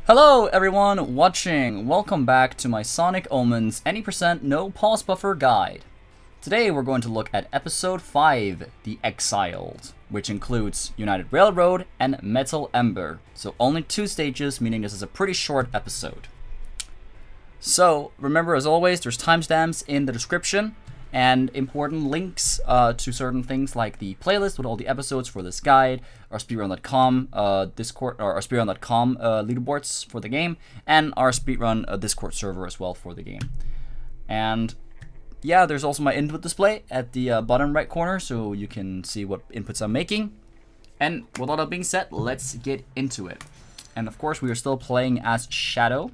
Hello everyone watching, welcome back to my Sonic Omens any percent no pause buffer guide. Today we're going to look at episode 5, The Exiled, which includes United Railroad and Metal Ember. So only 2 stages, meaning this is a pretty short episode. So remember, as always, there's timestamps in the description and important links to certain things like the playlist with all the episodes for this guide, our speedrun.com Discord, or our speedrun.com leaderboards for the game, and our speedrun Discord server as well for the game. And yeah, there's also my input display at the bottom right corner, so you can see what inputs I'm making. And with all that being said, let's get into it. And of course, we are still playing as Shadow.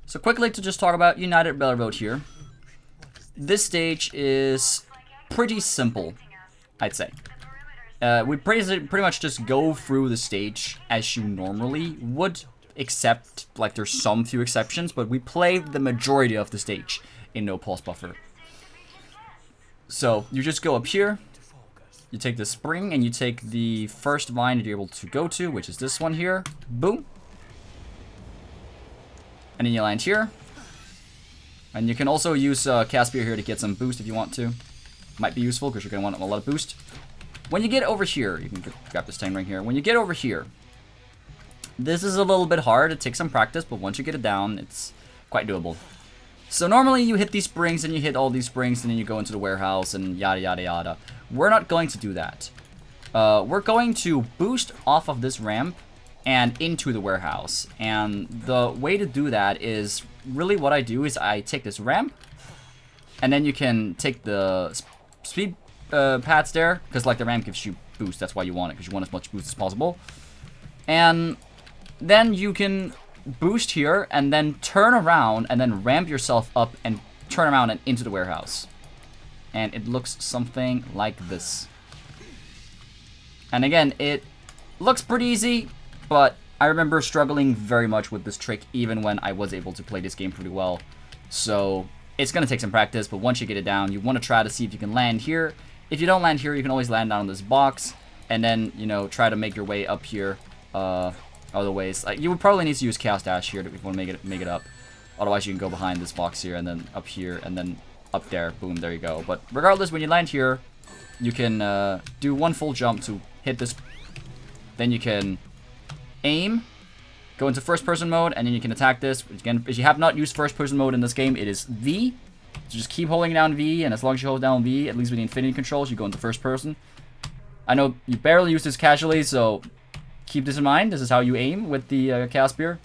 So quickly to just talk about United Railroad here. This stage is pretty simple, I'd say. We pretty much just go through the stage as you normally would, except, like, there's some few exceptions, but we play the majority of the stage in no pause buffer. So, you just go up here, you take the spring, and you take the first vine that you're able to go to, which is this one here, boom. And then you land here. And you can also use Caspier here to get some boost if you want to. Might be useful because you're going to want a lot of boost. When you get over here, you can grab this Tang Ring here. When you get over here, this is a little bit hard. It takes some practice, but once you get it down, it's quite doable. So normally you hit these springs and you hit all these springs and then you go into the warehouse and yada yada yada. We're not going to do that. We're going to boost off of this ramp and into the warehouse. And the way to do that is, really what I do is I take this ramp, and then you can take the speed pads there, because like the ramp gives you boost, that's why you want it, because you want as much boost as possible. And then you can boost here, and then turn around, and then ramp yourself up, and turn around and into the warehouse. And it looks something like this. And again, it looks pretty easy, but I remember struggling very much with this trick even when I was able to play this game pretty well. So it's going to take some practice, but once you get it down, you want to try to see if you can land here. If you don't land here, you can always land down on this box, and then, you know, try to make your way up here other ways. Like, you would probably need to use Chaos Dash here if you want to make it up. Otherwise, you can go behind this box here, and then up here, and then up there. Boom, there you go. But regardless, when you land here, you can do one full jump to hit this. Then you can aim, go into first person mode, and then you can attack this. Again, if you have not used first person mode in this game, it is V. So just keep holding down V, and as long as you hold down V, at least with the infinity controls, you go into first person. I know you barely use this casually, so keep this in mind. This is how you aim with the Caspier.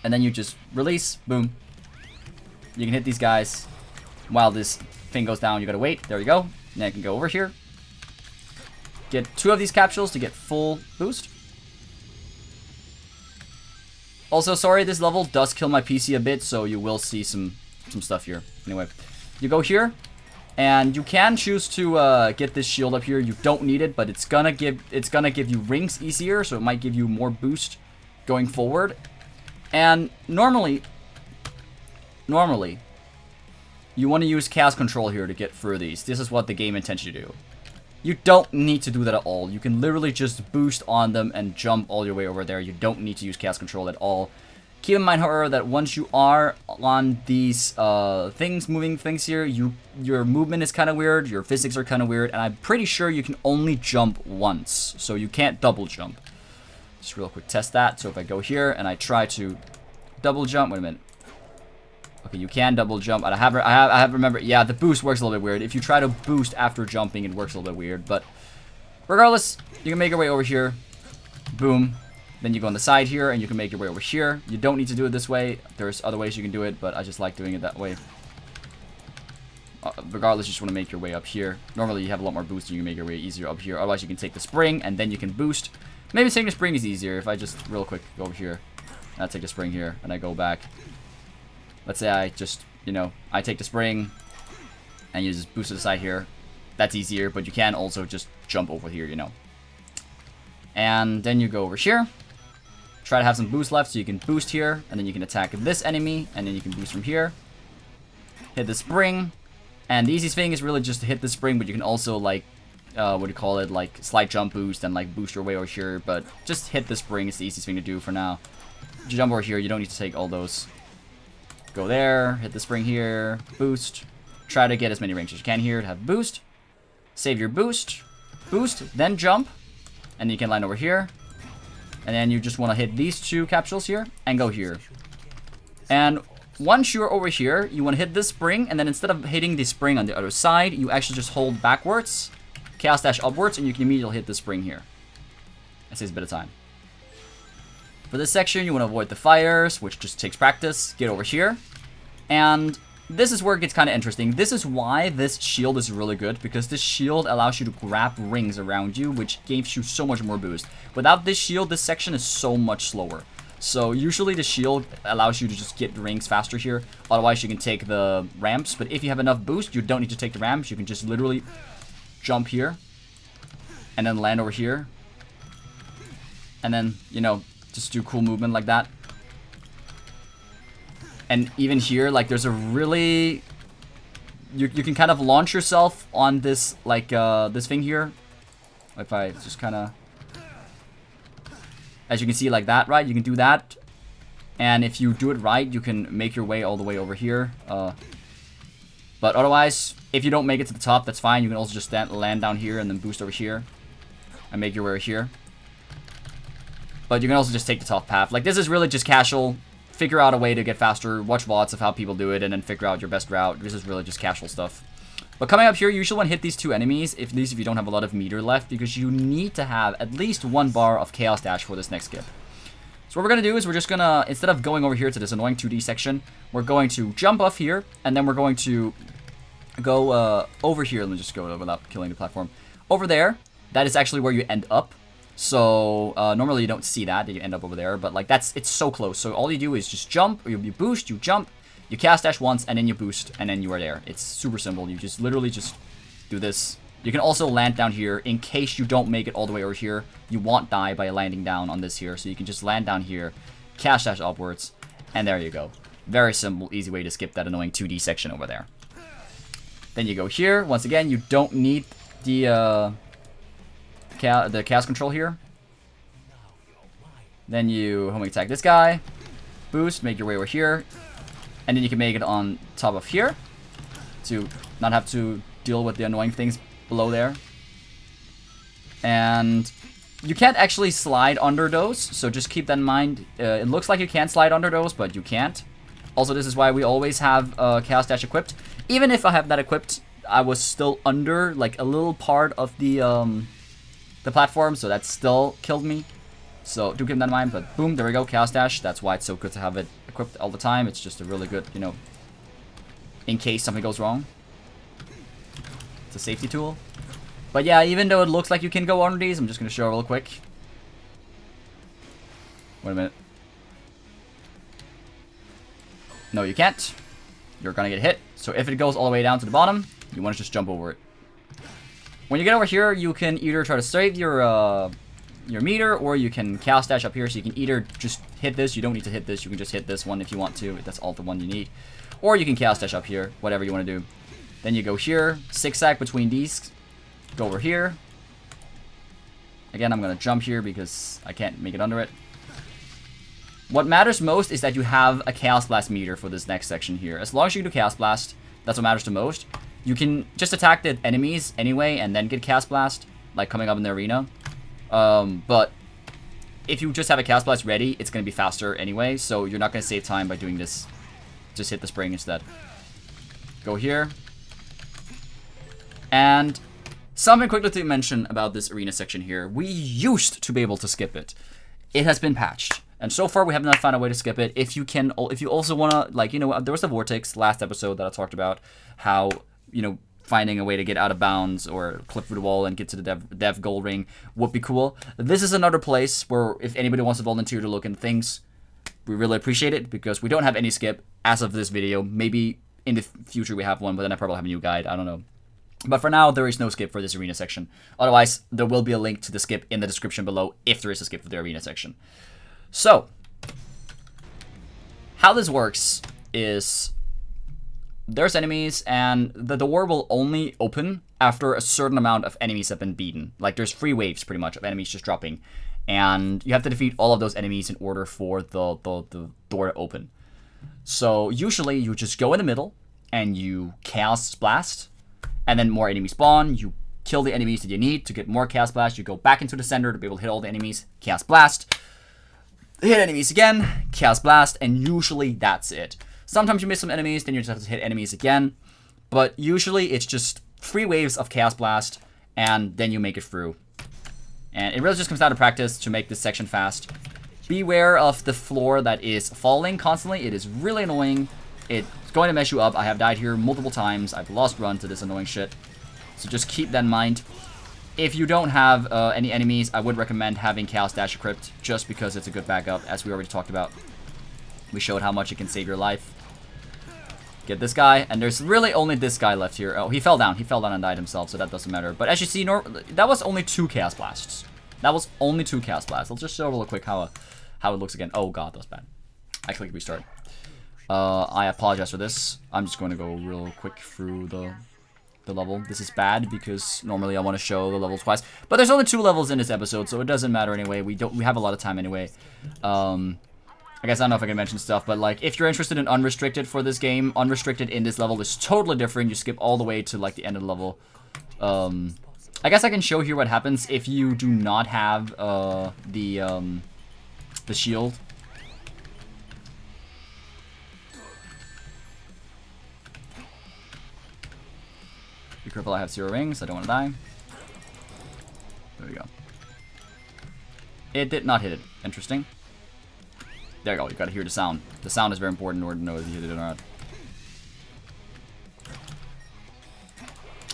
And then you just release, boom. You can hit these guys while this thing goes down. You gotta wait, there you go. Now you can go over here. Get 2 of these capsules to get full boost. Also, sorry, this level does kill my PC a bit, so you will see some stuff here. Anyway, you go here, and you can choose to get this shield up here. You don't need it, but it's gonna give you rings easier, so it might give you more boost going forward. And normally, you want to use cast control here to get through these. This is what the game intends you to do. You don't need to do that at all. You can literally just boost on them and jump all your way over there. You don't need to use cast control at all. Keep in mind, however, that once you are on these moving things here, your movement is kind of weird, your physics are kind of weird, and I'm pretty sure you can only jump once, so you can't double jump. Just real quick test that. So if I go here and I try to double jump, wait a minute. Okay, you can double jump. I have remember. Yeah, the boost works a little bit weird. If you try to boost after jumping, it works a little bit weird. But regardless, you can make your way over here. Boom. Then you go on the side here, and you can make your way over here. You don't need to do it this way. There's other ways you can do it, but I just like doing it that way. Regardless, you just want to make your way up here. Normally, you have a lot more boost, and you can make your way easier up here. Otherwise, you can take the spring, and then you can boost. Maybe taking the spring is easier. If I just real quick go over here, and I take the spring here, and I go back. Let's say I just, you know, I take the spring and you just boost to the side here. That's easier, but you can also just jump over here, you know. And then you go over here. Try to have some boost left so you can boost here, and then you can attack this enemy, and then you can boost from here. Hit the spring, and the easiest thing is really just to hit the spring, but you can also, like, what do you call it, like slight jump boost and like boost your way over here, but just hit the spring. It's the easiest thing to do for now. Jump over here, you don't need to take all those. Go there, hit the spring here, boost. Try to get as many rings as you can here to have boost. Save your boost, boost, then jump, and you can land over here. And then you just want to hit these 2 capsules here and go here. And once you're over here, you want to hit this spring, and then instead of hitting the spring on the other side, you actually just hold backwards, Chaos Dash upwards, and you can immediately hit the spring here. That saves a bit of time. For this section, you want to avoid the fires, which just takes practice. Get over here. And this is where it gets kind of interesting. This is why this shield is really good, because this shield allows you to grab rings around you, which gives you so much more boost. Without this shield, this section is so much slower. So usually the shield allows you to just get rings faster here. Otherwise, you can take the ramps. But if you have enough boost, you don't need to take the ramps. You can just literally jump here and then land over here. And then, you know, just do cool movement like that. And even here, like, there's a really... You can kind of launch yourself on this, like, this thing here. If I just kind of... As you can see, like that, right? You can do that. And if you do it right, you can make your way all the way over here. But otherwise, if you don't make it to the top, that's fine. You can also just land down here and then boost over here. And make your way here. But you can also just take the top path. Like, this is really just casual. Figure out a way to get faster. Watch VODs of how people do it. And then figure out your best route. This is really just casual stuff. But coming up here, you usually want to hit these 2 enemies, at least if you don't have a lot of meter left, because you need to have at least 1 bar of Chaos Dash for this next skip. So what we're going to do is we're just going to, instead of going over here to this annoying 2D section, we're going to jump off here, and then we're going to go over here. Let me just go without killing the platform. Over there, that is actually where you end up. So normally you don't see that, you end up over there, but like it's so close. So all you do is just jump, or you boost, you jump, you cast dash once, and then you boost, and then you are there. It's super simple. You just literally just do this. You can also land down here in case you don't make it all the way over here. You won't die by landing down on this here. So you can just land down here, cast dash upwards, and there you go. Very simple, easy way to skip that annoying 2D section over there. Then you go here. Once again, you don't need the cast control here. Then you homing attack this guy. Boost, make your way over here. And then you can make it on top of here to not have to deal with the annoying things below there. And you can't actually slide under those, so just keep that in mind. It looks like you can slide under those, but you can't. Also, this is why we always have Chaos Dash equipped. Even if I have that equipped, I was still under like a little part of the platform, so that still killed me. So do keep that in mind, but boom, there we go, Chaos Dash. That's why it's so good to have it equipped all the time. It's just a really good, you know, in case something goes wrong. It's a safety tool. But yeah, even though it looks like you can go under these, I'm just going to show real quick. Wait a minute. No, you can't. You're going to get hit. So if it goes all the way down to the bottom, you want to just jump over it. When you get over here, you can either try to save your meter, or you can Chaos Dash up here, so you can either just hit this. You don't need to hit this. You can just hit this one if you want to. That's all the one you need. Or you can Chaos Dash up here, whatever you want to do. Then you go here, zigzag between these. Go over here. Again, I'm going to jump here because I can't make it under it. What matters most is that you have a Chaos Blast meter for this next section here. As long as you can do Chaos Blast, that's what matters the most. You can just attack the enemies anyway and then get Chaos Blast, like coming up in the arena. But if you just have a Chaos Blast ready, it's going to be faster anyway, so you're not going to save time by doing this. Just hit the spring instead. Go here. And something quickly to mention about this arena section here. We used to be able to skip it. It has been patched. And so far, we have not found a way to skip it. If you can, if you also want to, like, you know, there was the Vortex last episode that I talked about, how, you know, finding a way to get out of bounds or clip through the wall and get to the dev gold ring would be cool. This is another place where if anybody wants to volunteer to look into things, we really appreciate it, because we don't have any skip as of this video. Maybe in the future we have one, but then I probably have a new guide. I don't know. But for now, there is no skip for this arena section. Otherwise, there will be a link to the skip in the description below if there is a skip for the arena section. So, how this works is there's enemies, and the door will only open after a certain amount of enemies have been beaten. Like, there's 3 waves, pretty much, of enemies just dropping. And you have to defeat all of those enemies in order for the door to open. So, usually, you just go in the middle, and you cast Blast, and then more enemies spawn. You kill the enemies that you need to get more cast Blast. You go back into the center to be able to hit all the enemies, cast Blast. Hit enemies again, cast Blast, and usually that's it. Sometimes you miss some enemies, then you just have to hit enemies again. But usually it's just 3 waves of cast Blast, and then you make it through. And it really just comes down to practice to make this section fast. Beware of the floor that is falling constantly. It is really annoying. It's going to mess you up. I have died here multiple times. I've lost run to this annoying shit. So just keep that in mind. If you don't have any enemies, I would recommend having Chaos Dash equipped, just because it's a good backup, as we already talked about. We showed how much it can save your life. Get this guy, and there's really only this guy left here. Oh, he fell down. He fell down and died himself, so that doesn't matter. But as you see, that was only 2 Chaos Blasts. That was only 2 Chaos Blasts. I'll just show real quick how it looks again. Oh god, that was bad. I clicked restart. I apologize for this. I'm just going to go real quick through the level. This is bad because normally I want to show the levels twice, but there's only 2 levels in this episode, so it doesn't matter anyway. We have a lot of time anyway. I guess I don't know if I can mention stuff, but like if you're interested in unrestricted for this game, unrestricted in this level is totally different. You skip all the way to like the end of the level. I guess I can show here what happens if you do not have the shield. Be careful, I have 0 rings. I don't want to die. There we go. It did not hit it. Interesting. There you go. You gotta hear the sound. The sound is very important in order to know if you hit it or not.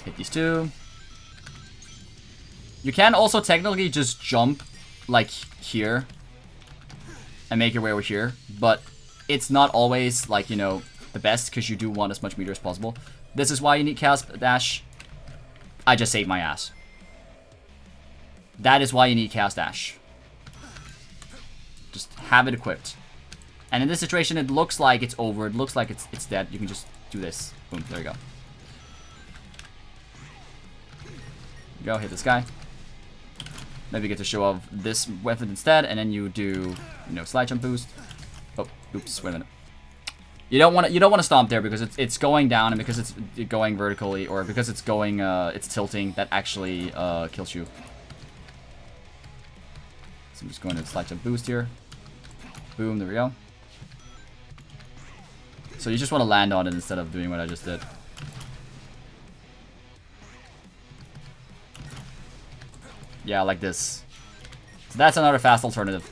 Hit these 2. You can also technically just jump like here and make your way over here, but it's not always like, you know, the best because you do want as much meter as possible. This is why you need Cast Dash. I just saved my ass. That is why you need Cast Dash. Just have it equipped. And in this situation, it looks like it's over. It looks like it's dead. You can just do this. Boom. There you go. Go hit this guy. Maybe you get to show off this weapon instead, and then you do, you know, slide jump boost. Oh, oops. Wait a minute. You don't want to stomp there because it's going down, and because it's going vertically, or because it's going it's tilting, that actually kills you. So I'm just going to slide jump boost here. Boom, there we go. So you just want to land on it instead of doing what I just did. Yeah, like this. So that's another fast alternative.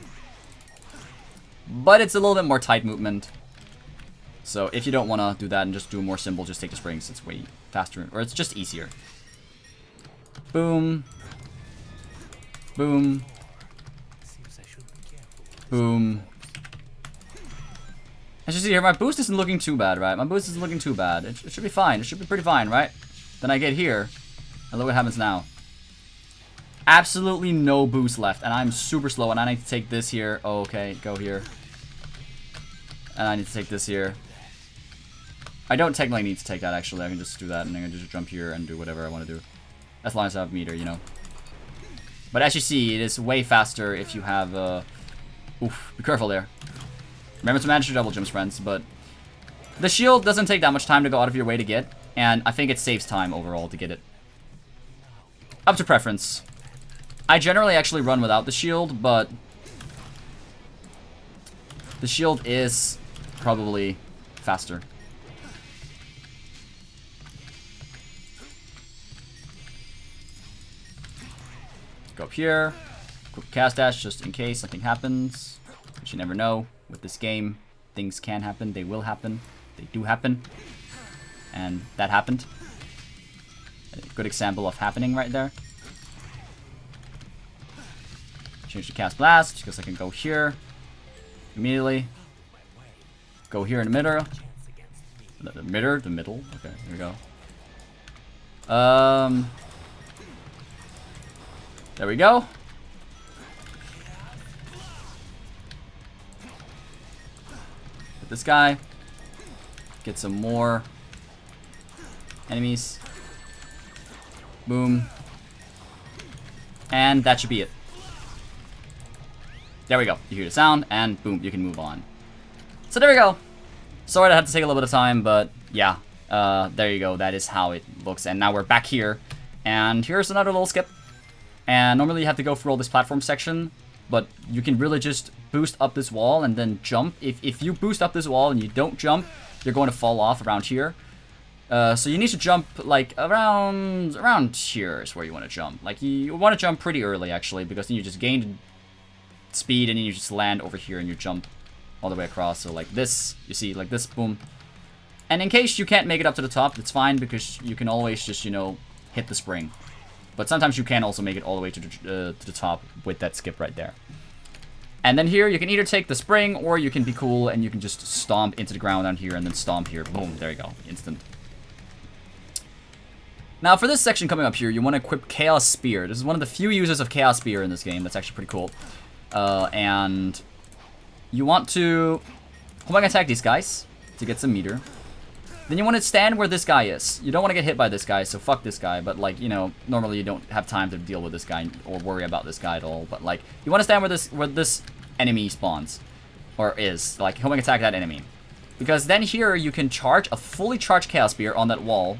But it's a little bit more tight movement. So if you don't want to do that and just do more simple, just take the springs. It's way faster, or it's just easier. Boom. Boom. Boom. As you see here, my boost isn't looking too bad, right? My boost isn't looking too bad. It should be fine. It should be pretty fine, right? Then I get here, and look what happens now. Absolutely no boost left, and I'm super slow, and I need to take this here. Oh, okay, go here. And I need to take this here. I don't technically need to take that, actually. I can just do that, and then I can just jump here and do whatever I want to do. As long as I have meter, you know. But as you see, it is way faster if you have, oof, be careful there. Remember to manage your double jumps, friends, but the shield doesn't take that much time to go out of your way to get, and I think it saves time overall to get it. Up to preference. I generally actually run without the shield, but the shield is probably faster. Go up here, quick cast dash just in case something happens, which you never know. With this game, things can happen, they will happen, they do happen, and that happened. A good example of happening right there. Change to cast blast, because I can go here immediately. Go here in the middle. The middle? Okay, here we go. There we go. Hit this guy. Get some more enemies. Boom. And that should be it. There we go. You hear the sound, and boom, you can move on. So there we go. Sorry that had to take a little bit of time, but yeah. There you go. That is how it looks. And now we're back here. And here's another little skip. And normally you have to go through all this platform section, but you can really just boost up this wall and then jump. If you boost up this wall and you don't jump, you're going to fall off around here. So you need to jump like around here is where you want to jump. Like you want to jump pretty early actually, because then you just gain speed and then you just land over here and you jump all the way across. So like this, you see, like this, boom. And in case you can't make it up to the top, it's fine because you can always just, you know, hit the spring. But sometimes you can also make it all the way to the top with that skip right there. And then here, you can either take the spring, or you can be cool and you can just stomp into the ground down here and then stomp here. Boom, there you go, instant. Now for this section coming up here, you want to equip Chaos Spear. This is one of the few uses of Chaos Spear in this game. That's actually pretty cool. And you want to attack these guys to get some meter. Then you want to stand where this guy is. You don't want to get hit by this guy, so fuck this guy. But like, you know, normally you don't have time to deal with this guy or worry about this guy at all. But like, you want to stand where this enemy spawns. Or is. Like, homing attack that enemy. Because then here you can charge a fully charged Chaos Spear on that wall.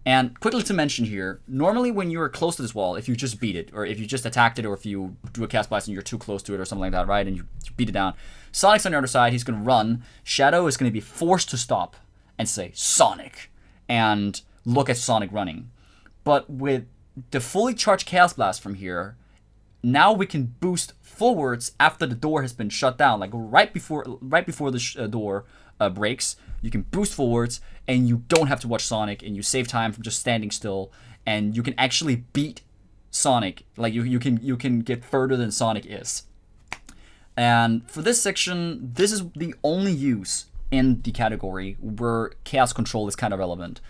And quickly to mention here, normally when you're close to this wall, if you just beat it, or if you just attacked it, or if you do a Chaos Blast and you're too close to it or something like that, right? And you beat it down. Sonic's on the other side, he's going to run. Shadow is going to be forced to stop and say, Sonic, and look at Sonic running. But with the fully charged Chaos Blast from here, now we can boost forwards after the door has been shut down. Like right before the door breaks, you can boost forwards, and you don't have to watch Sonic, and you save time from just standing still, and you can actually beat Sonic. Like you can get further than Sonic is. And for this section, this is the only use in the category where chaos control is kind of relevant.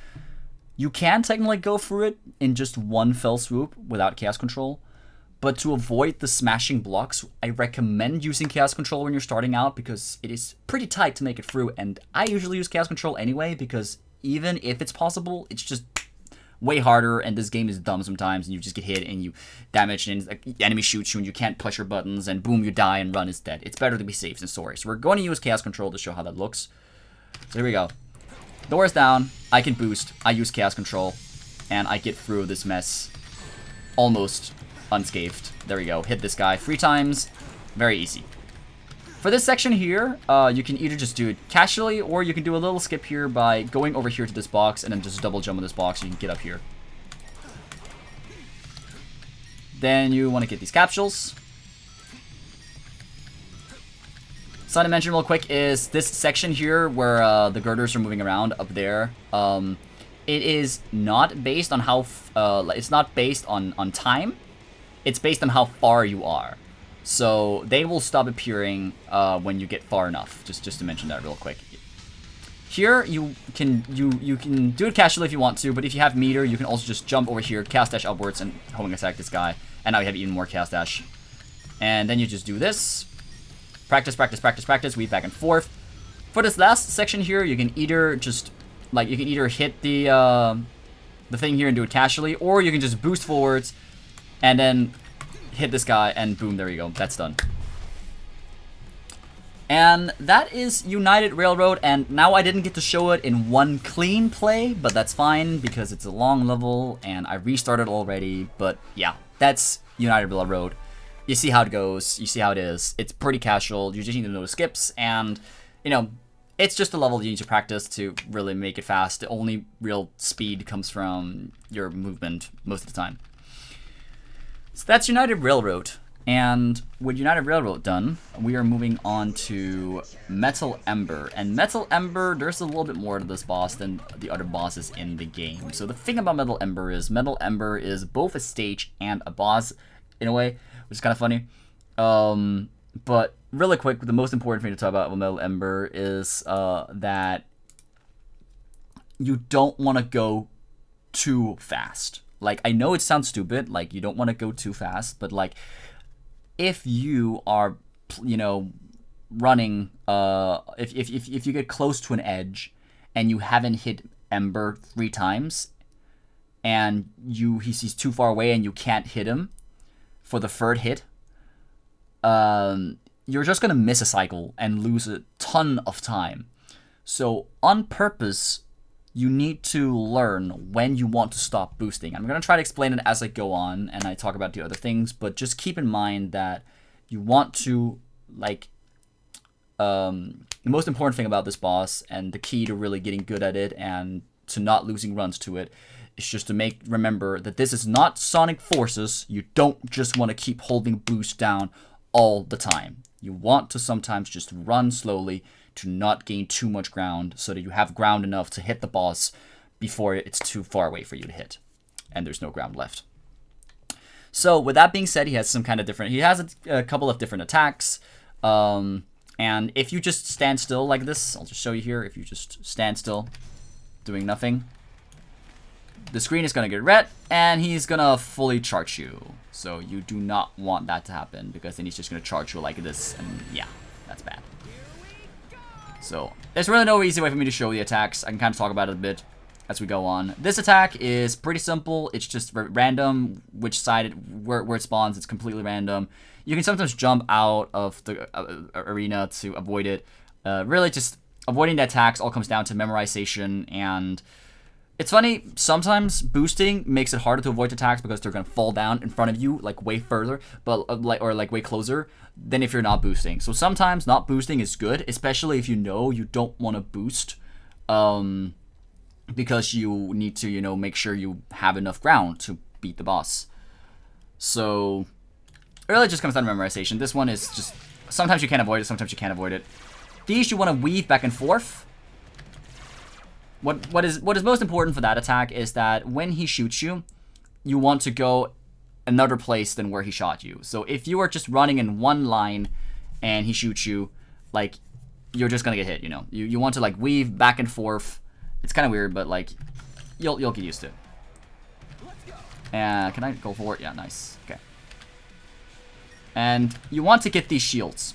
You can technically go through it in just one fell swoop without chaos control, but to avoid the smashing blocks, I recommend using chaos control when you're starting out because it is pretty tight to make it through, and I usually use chaos control anyway because even if it's possible, it's just way harder, and this game is dumb sometimes, and you just get hit and you damage, and the enemy shoots you and you can't push your buttons, and boom, you die and run is dead. It's better to be safe than sorry. So we're going to use chaos control to show how that looks. So here we go. Door is down, I can boost, I use chaos control, and I get through this mess almost unscathed. There we go, hit this guy 3 times, very easy. For this section here, you can either just do it casually, or you can do a little skip here by going over here to this box and then just double jump on this box and you can get up here. Then you want to get these capsules. Something to mention real quick is this section here where the girders are moving around up there. It is not based on how, it's not based on time. It's based on how far you are. So they will stop appearing when you get far enough. Just to mention that real quick. Here you can do it casually if you want to, but if you have meter, you can also just jump over here, cast dash upwards, and homing attack this guy. And now you have even more cast dash. And then you just do this. Practice, practice, practice, practice. Weave back and forth. For this last section here, you can either just hit the thing here and do it casually, or you can just boost forwards and then hit this guy, and boom, there you go. That's done. And that is United Railroad, and now I didn't get to show it in one clean play, but that's fine because it's a long level and I restarted already. But yeah, that's United Railroad. You see how it goes, you see how it is. It's pretty casual, you just need to know the skips, and you know, it's just a level you need to practice to really make it fast. The only real speed comes from your movement most of the time. So that's United Railroad. And with United Railroad done, we are moving on to Metal Ember. And Metal Ember, there's a little bit more to this boss than the other bosses in the game. So the thing about Metal Ember is both a stage and a boss in a way, which is kind of funny. But really quick, the most important thing to talk about with Metal Ember is that you don't want to go too fast. Like, I know it sounds stupid, like, you don't want to go too fast, but, like, if you are, you know, running, if you get close to an edge and you haven't hit Ember 3 times, and he's too far away and you can't hit him for the third hit, you're just gonna miss a cycle and lose a ton of time. So on purpose, you need to learn when you want to stop boosting. I'm gonna try to explain it as I go on and I talk about the other things, but just keep in mind that you want to, like, the most important thing about this boss and the key to really getting good at it and to not losing runs to it is just to remember that this is not Sonic Forces. You don't just want to keep holding boost down all the time. You want to sometimes just run slowly to not gain too much ground so that you have ground enough to hit the boss before it's too far away for you to hit and there's no ground left. So with that being said, he has a couple of different attacks. And if you just stand still like this, I'll just show you here. If you just stand still, doing nothing, the screen is going to get red, and he's going to fully charge you. So you do not want that to happen, because then he's just going to charge you like this, and yeah, that's bad. So there's really no easy way for me to show the attacks. I can kind of talk about it a bit as we go on. This attack is pretty simple. It's just random which side where it spawns. It's completely random. You can sometimes jump out of the arena to avoid it. Really, just avoiding the attacks all comes down to memorization. And it's funny, sometimes boosting makes it harder to avoid attacks because they're gonna fall down in front of you, like way further, but or way closer than if you're not boosting. So sometimes not boosting is good, especially if you know you don't want to boost, because you need to, make sure you have enough ground to beat the boss. So it really just comes down to memorization. This one is just, sometimes you can't avoid it, sometimes you can't avoid it. These you want to weave back and forth. What is most important for that attack is that when he shoots you, you want to go another place than where he shot you. So if you are just running in one line and he shoots you, like, you're just gonna get hit, You want to, like, weave back and forth. It's kind of weird, but, like, you'll get used to it. Can I go for it? Yeah, nice. Okay. And you want to get these shields.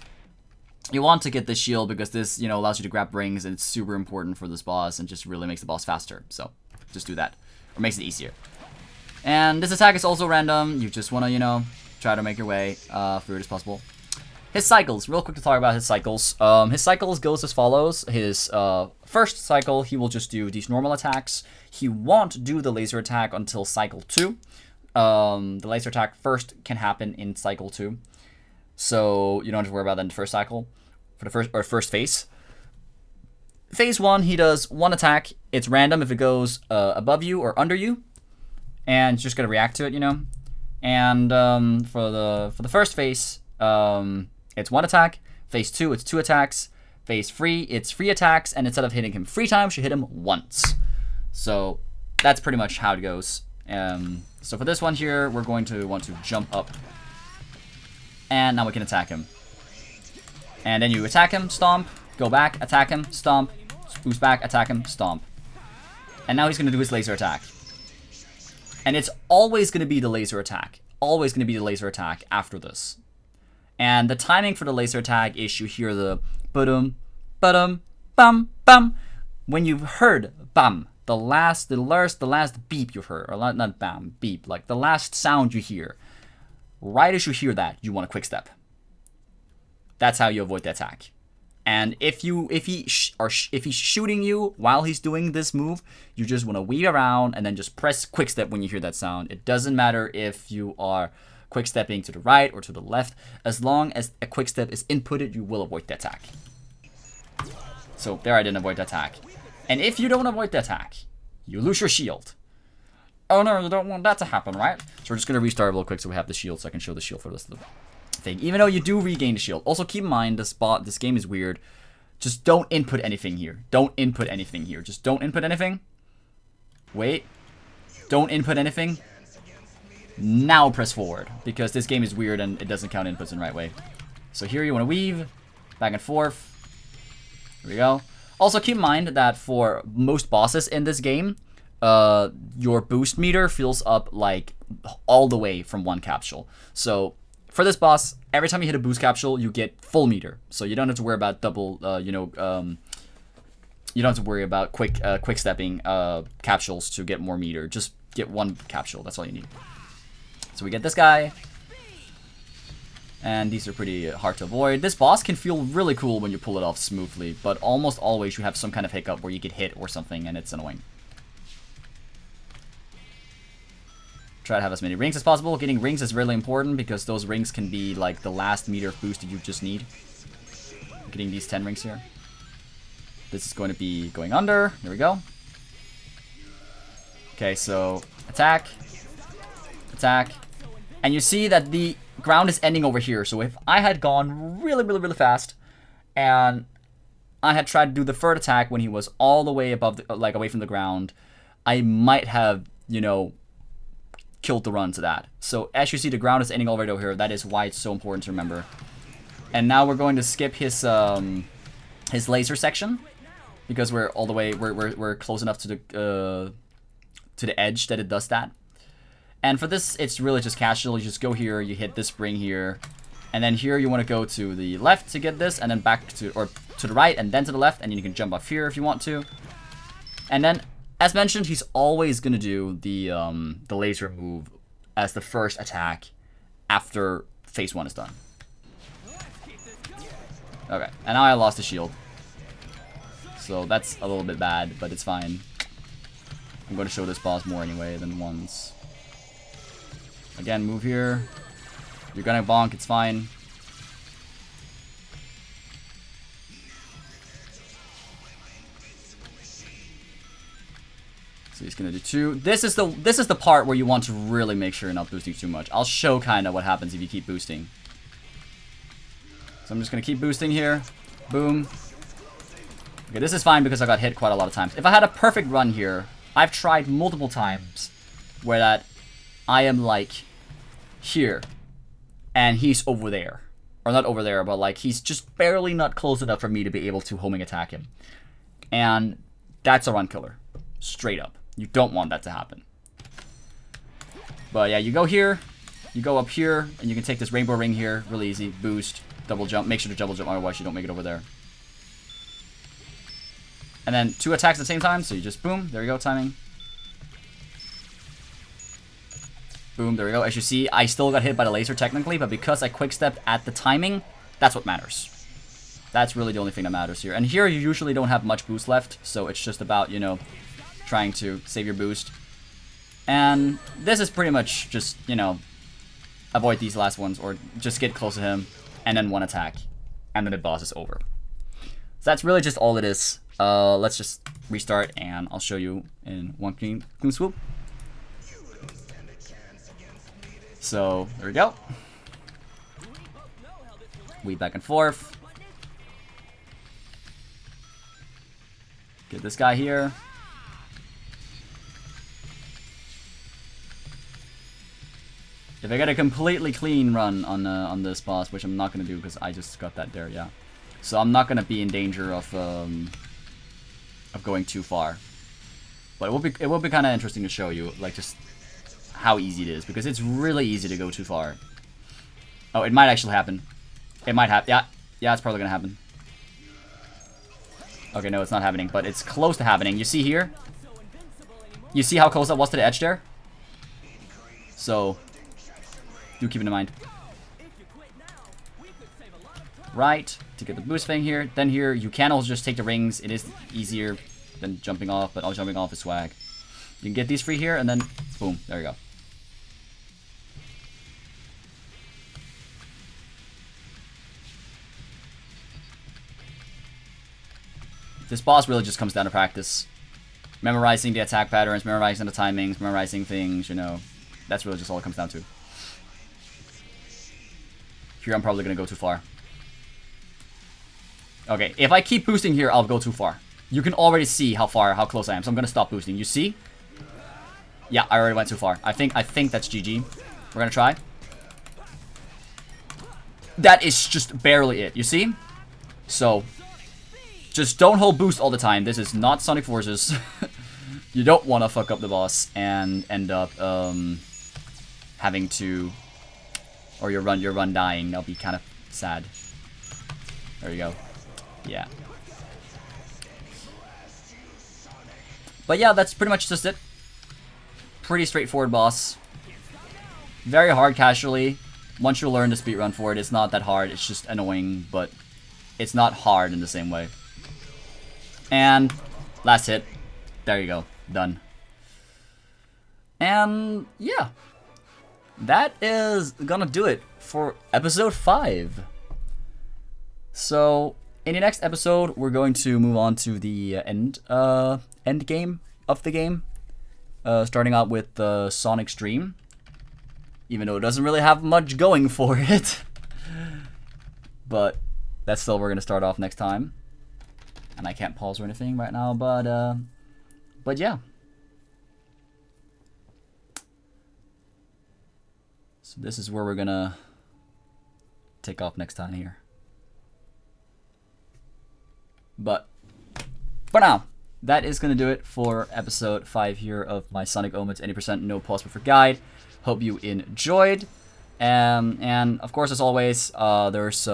You want to get this shield because this, allows you to grab rings, and it's super important for this boss and just really makes the boss faster. So just do that, or makes it easier. And this attack is also random. You just want to, try to make your way through it as possible. His cycles, real quick to talk about his cycles. His cycles goes as follows. His first cycle, he will just do these normal attacks. He won't do the laser attack until cycle 2. The laser attack first can happen in cycle 2. So you don't have to worry about that in the first cycle, for the first phase. Phase 1, he does one attack. It's random if it goes above you or under you, and it's just gonna react to it, And for the first phase, it's one attack. Phase 2, it's 2 attacks. Phase 3, it's 3 attacks, and instead of hitting him 3 times, you hit him once. So that's pretty much how it goes. So for this one here, we're going to want to jump up. And now we can attack him. And then you attack him, stomp, go back, attack him, stomp, boost back, attack him, stomp. And now he's going to do his laser attack. And it's always going to be the laser attack. Always going to be the laser attack after this. And the timing for the laser attack is you hear the ba-dum, ba-dum, bum, bum. When you've heard bum, the last beep you heard, or not bam, beep, like the last sound you hear, right as you hear that, you want to quick step. That's how you avoid the attack. And if he's shooting you while he's doing this move, you just want to weave around and then just press quick step when you hear that sound. It doesn't matter if you are quick stepping to the right or to the left. As long as a quick step is inputted, you will avoid the attack. So there, I didn't avoid the attack. And if you don't avoid the attack, you lose your shield. Oh no, you don't want that to happen, right? So we're just going to restart real quick so we have the shield, so I can show the shield for this thing. Even though you do regain the shield. Also keep in mind, this game is weird. Just don't input anything here. Don't input anything here. Just don't input anything. Wait. Don't input anything. Now press forward, because this game is weird and it doesn't count inputs in the right way. So here you want to weave back and forth. Here we go. Also keep in mind that for most bosses in this game, your boost meter fills up like all the way from one capsule. So for this boss, every time you hit a boost capsule, you get full meter. So you don't have to worry about double, you don't have to worry about quick stepping capsules to get more meter. Just get one capsule. That's all you need. So we get this guy. And these are pretty hard to avoid. This boss can feel really cool when you pull it off smoothly, but almost always you have some kind of hiccup where you get hit or something, and it's annoying. Try to have as many rings as possible. Getting rings is really important because those rings can be like the last meter of boost that you just need. Getting these 10 rings here. This is going to be going under. There we go. Okay, so attack. Attack. And you see that the ground is ending over here. So if I had gone really fast and I had tried to do the third attack when he was all the way above, like away from the ground, I might have, you know, killed the run to that. So as you see, the ground is ending over here. That is why it's so important to remember. And now we're going to skip his laser section because we're all the way we're close enough to the edge that it does that. And for this, it's really just casual. You just go here, you hit this spring here, and then here you want to go to the left to get this, and then back to, or to the right, and then to the left, and you can jump off here if you want to. And then, as mentioned, he's always gonna do the laser move as the first attack after phase 1 is done. Okay, and now I lost the shield, so that's a little bit bad, but it's fine. I'm going to show this boss more anyway than once. Again, move here. You're gonna bonk, it's fine. So he's gonna do 2. This is the part where you want to really make sure you're not boosting too much. I'll show kind of what happens if you keep boosting. So I'm just gonna keep boosting here. Boom. Okay, this is fine because I got hit quite a lot of times. If I had a perfect run here, I've tried multiple times where that I am like here and he's over there, or not over there, but like he's just barely not close enough for me to be able to homing attack him, and that's a run killer, straight up. You don't want that to happen. But yeah, you go here, you go up here, and you can take this rainbow ring here, really easy. Boost, double jump, make sure to double jump, otherwise you don't make it over there. And then 2 attacks at the same time, so you just boom, there you go, timing. Boom, there we go. As you see, I still got hit by the laser technically, but because I quick-stepped at the timing, that's what matters. That's really the only thing that matters here. And here you usually don't have much boost left, so it's just about, you know, trying to save your boost. And this is pretty much just, you know, avoid these last ones, or just get close to him, and then 1 attack, and then the boss is over. So that's really just all it is. Let's just restart, and I'll show you in one clean swoop. So, there we go. Weave back and forth. Get this guy here. If I get a completely clean run on this boss, which I'm not gonna do because I just got that there, yeah. So I'm not gonna be in danger of going too far. But it will be kind of interesting to show you, like, just how easy it is, because it's really easy to go too far. Oh, it might actually happen. It might happen. Yeah, it's probably gonna happen. Okay, no, it's not happening, but it's close to happening. You see here? You see how close that was to the edge there? So, do keep it in mind. Right, to get the boost thing here. Then here, you can also just take the rings. It is easier than jumping off, but all jumping off is swag. You can get these free here, and then, boom, there you go. This boss really just comes down to practice. Memorizing the attack patterns, memorizing the timings, memorizing things, you know. That's really just all it comes down to. Here I'm probably going to go too far. Okay, if I keep boosting here, I'll go too far. You can already see how close I am, so I'm going to stop boosting. You see? Yeah, I already went too far. I think that's GG. We're going to try. That is just barely it, you see? So, just don't hold boost all the time. This is not Sonic Forces. You don't want to fuck up the boss and end up having to, or your run dying. That'll be kind of sad. There you go. Yeah. But yeah, that's pretty much just it. Pretty straightforward boss. Very hard casually. Once you learn the speedrun for it, it's not that hard. It's just annoying, but it's not hard in the same way. And last hit. There you go. Done. And yeah. That is gonna do it for episode 5. So in the next episode, we're going to move on to the end game of the game. Starting out with the Sonic Stream. Even though it doesn't really have much going for it. But that's still we're gonna start off next time. And I can't pause or anything right now, but yeah. So this is where we're gonna take off next time here. But for now, that is gonna do it for episode 5 here of my Sonic Omens 80% no pause before guide. Hope you enjoyed. And of course, as always, there's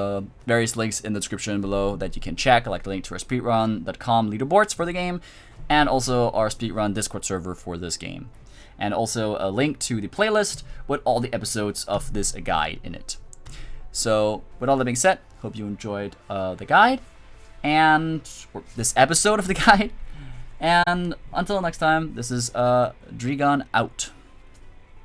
various links in the description below that you can check, like the link to our speedrun.com leaderboards for the game, and also our speedrun Discord server for this game. And also a link to the playlist with all the episodes of this guide in it. So, with all that being said, hope you enjoyed the guide, and this episode of the guide. And until next time, this is Drigon out.